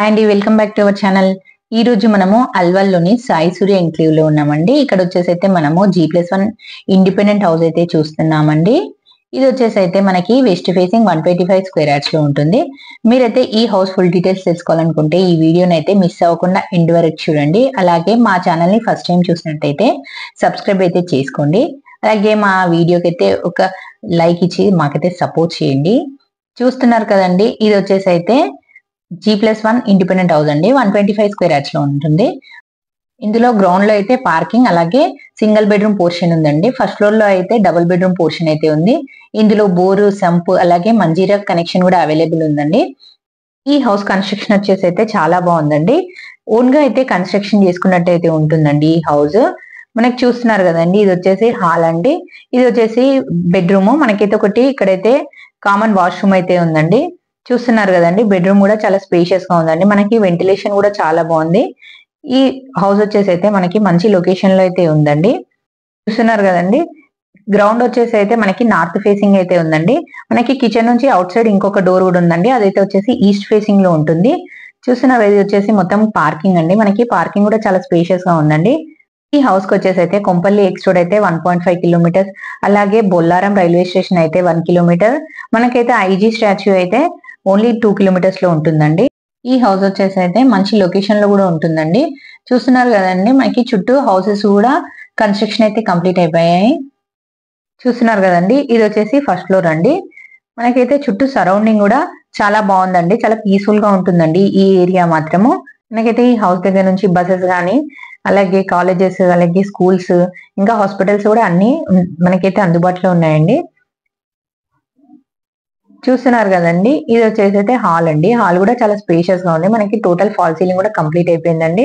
And welcome back to our channel. ఈ రోజు మనము అల్వాల్లోని సాయి సూర్య ఎన్క్లేవ్ లో ఉన్నామండి. ఇక్కడ వచ్చేసి అయితే మనము G+1 ఇండిపెండెంట్ హౌస్ అయితే చూస్తున్నామండి. ఇది వచ్చేసి అయితే మనకి వెస్ట్ ఫేసింగ్ 125 స్క్వేర్ యార్డ్స్ లో ఉంటుంది. మీరైతే ఈ హౌస్ ఫుల్ డీటెయిల్స్ తెలుసుకోవాలనుకుంటే ఈ వీడియోని అయితే మిస్ అవ్వకుండా ఎండ్ వరకు చూడండి. అలాగే మా ఛానల్ ని ఫస్ట్ టైం చూసినట్టయితే సబ్స్క్రైబ్ అయితే చేసుకోండి. అలాగే మా వీడియోకి అయితే ఒక లైక్ ఇచ్చి మాకైతే సపోర్ట్ చేయండి. చూస్తున్నారు కదండి, ఇది వచ్చేసి అయితే G+1 ఇండిపెండెంట్ హౌస్ అండి. 125 స్క్వేర్ యార్డ్స్ లో ఉంటుంది. ఇందులో గ్రౌండ్ లో అయితే పార్కింగ్ అలాగే సింగిల్ బెడ్రూమ్ పోర్షన్ ఉందండి. ఫస్ట్ ఫ్లోర్ లో అయితే డబుల్ బెడ్రూమ్ పోర్షన్ అయితే ఉంది. ఇందులో బోరు, సంప్ అలాగే మంజీరా కనెక్షన్ కూడా అవైలబుల్ ఉందండి. ఈ హౌస్ కన్స్ట్రక్షన్ వచ్చేసి అయితే చాలా బాగుందండి. ఓన్ గా అయితే కన్స్ట్రక్షన్ చేసుకున్నట్టు అయితే ఉంటుందండి ఈ హౌస్. మనకి చూస్తున్నారు కదండి, ఇది వచ్చేసి హాల్ అండి. ఇది వచ్చేసి బెడ్రూమ్. మనకైతే ఒకటి ఇక్కడైతే కామన్ వాష్రూమ్ అయితే ఉందండి. చూస్తున్నారు కదండి, బెడ్రూమ్ కూడా చాలా స్పేషియస్ గా ఉందండి. మనకి వెంటిలేషన్ కూడా చాలా బాగుంది. ఈ హౌస్ వచ్చేసి అయితే మనకి మంచి లొకేషన్ లో అయితే ఉందండి. చూస్తున్నారు కదండి, గ్రౌండ్ వచ్చేసి అయితే మనకి నార్త్ ఫేసింగ్ అయితే ఉందండి. మనకి కిచెన్ నుంచి అవుట్ సైడ్ ఇంకొక డోర్ కూడా ఉందండి. అదైతే వచ్చేసి ఈస్ట్ ఫేసింగ్ లో ఉంటుంది. చూస్తున్నారు, ఇది వచ్చేసి మొత్తం పార్కింగ్ అండి. మనకి పార్కింగ్ కూడా చాలా స్పేషియస్ గా ఉందండి. ఈ హౌస్ కి వచ్చేసి అయితే కొంపల్లి ఎక్స్ రోడ్ అయితే 1.5 కిలోమీటర్స్, అలాగే బొల్లారం రైల్వే స్టేషన్ అయితే 1 కిలోమీటర్, మనకైతే ఐజీ స్టాచ్యూ అయితే ఓన్లీ 2 కిలోమీటర్స్ లో ఉంటుందండి. ఈ హౌస్ వచ్చేసి అయితే మంచి లొకేషన్ లో కూడా ఉంటుందండి. చూస్తున్నారు కదండి, మనకి చుట్టూ హౌసెస్ కూడా కన్స్ట్రక్షన్ అయితే కంప్లీట్ అయిపోయాయి. చూస్తున్నారు కదండి, ఇది వచ్చేసి ఫస్ట్ ఫ్లోర్ అండి. మనకైతే చుట్టూ సరౌండింగ్ కూడా చాలా బాగుందండి. చాలా పీస్ఫుల్ గా ఉంటుందండి ఈ ఏరియా మాత్రము. మనకైతే ఈ హౌస్ దగ్గర నుంచి బసెస్ కానీ అలాగే కాలేజెస్ అలాగే స్కూల్స్ ఇంకా హాస్పిటల్స్ కూడా అన్ని మనకైతే అందుబాటులో ఉన్నాయండి. చూస్తున్నారు కదండి, ఇది వచ్చేసి అయితే హాల్ అండి. హాల్ కూడా చాలా స్పేషియస్ గా ఉంది. మనకి టోటల్ ఫాల్ సీలింగ్ కూడా కంప్లీట్ అయిపోయిందండి.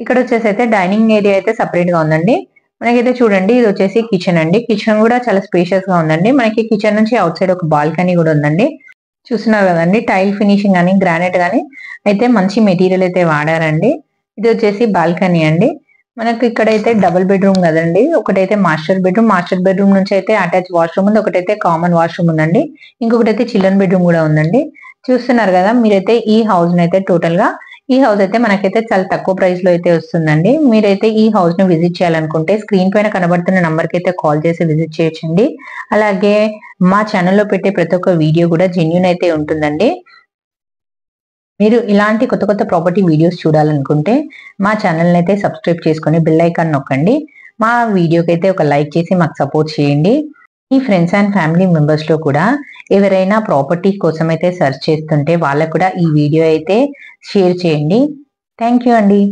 ఇక్కడ వచ్చేసి అయితే డైనింగ్ ఏరియా అయితే సపరేట్ గా ఉందండి. మనకైతే చూడండి, ఇది వచ్చేసి కిచెన్ అండి. కిచెన్ కూడా చాలా స్పేషియస్ గా ఉందండి. మనకి కిచెన్ నుంచి అవుట్ సైడ్ ఒక బాల్కనీ కూడా ఉందండి. చూస్తున్నారు కదండి, టైల్ ఫినిషింగ్ కానీ గ్రానైట్ కానీ అయితే మంచి మెటీరియల్ అయితే వాడారండి. ఇది వచ్చేసి బాల్కనీ అండి. మనకి ఇక్కడైతే డబుల్ బెడ్రూమ్ కదండి. ఒకటైతే మాస్టర్ బెడ్రూమ్ నుంచి అయితే అటాచ్ వాష్రూమ్ ఉంది. ఒకటైతే కామన్ వాష్రూమ్ ఉందండి. ఇంకొకటి అయితే చిల్డ్రన్ బెడ్రూమ్ కూడా ఉందండి. చూస్తున్నారు కదా, మీరైతే ఈ హౌస్ ని అయితే టోటల్ గా ఈ హౌస్ అయితే మనకైతే చాలా తక్కువ ప్రైస్ లో అయితే వస్తుందండి. మీరైతే ఈ హౌస్ ని విజిట్ చేయాలనుకుంటే స్క్రీన్ పైన కనబడుతున్న నంబర్ కి అయితే కాల్ చేసి విజిట్ చేయొచ్చండి. అలాగే మా ఛానల్లో పెట్టే ప్రతి ఒక్క వీడియో కూడా జెన్యూన్ అయితే ఉంటుందండి. మీరు ఇలాంటి కొత్త కొత్త ప్రాపర్టీ వీడియోస్ చూడాలనుకుంటే మా ఛానల్ని అయితే సబ్స్క్రైబ్ చేసుకొని బెల్ ఐకాన్ నొక్కండి. మా వీడియోకి అయితే ఒక లైక్ చేసి మాకు సపోర్ట్ చేయండి. మీ ఫ్రెండ్స్ అండ్ ఫ్యామిలీ మెంబర్స్ లో కూడా ఎవరైనా ప్రాపర్టీ కోసం అయితే సెర్చ్ చేస్తుంటే వాళ్ళకు కూడా ఈ వీడియో అయితే షేర్ చేయండి. థ్యాంక్ యూ అండి.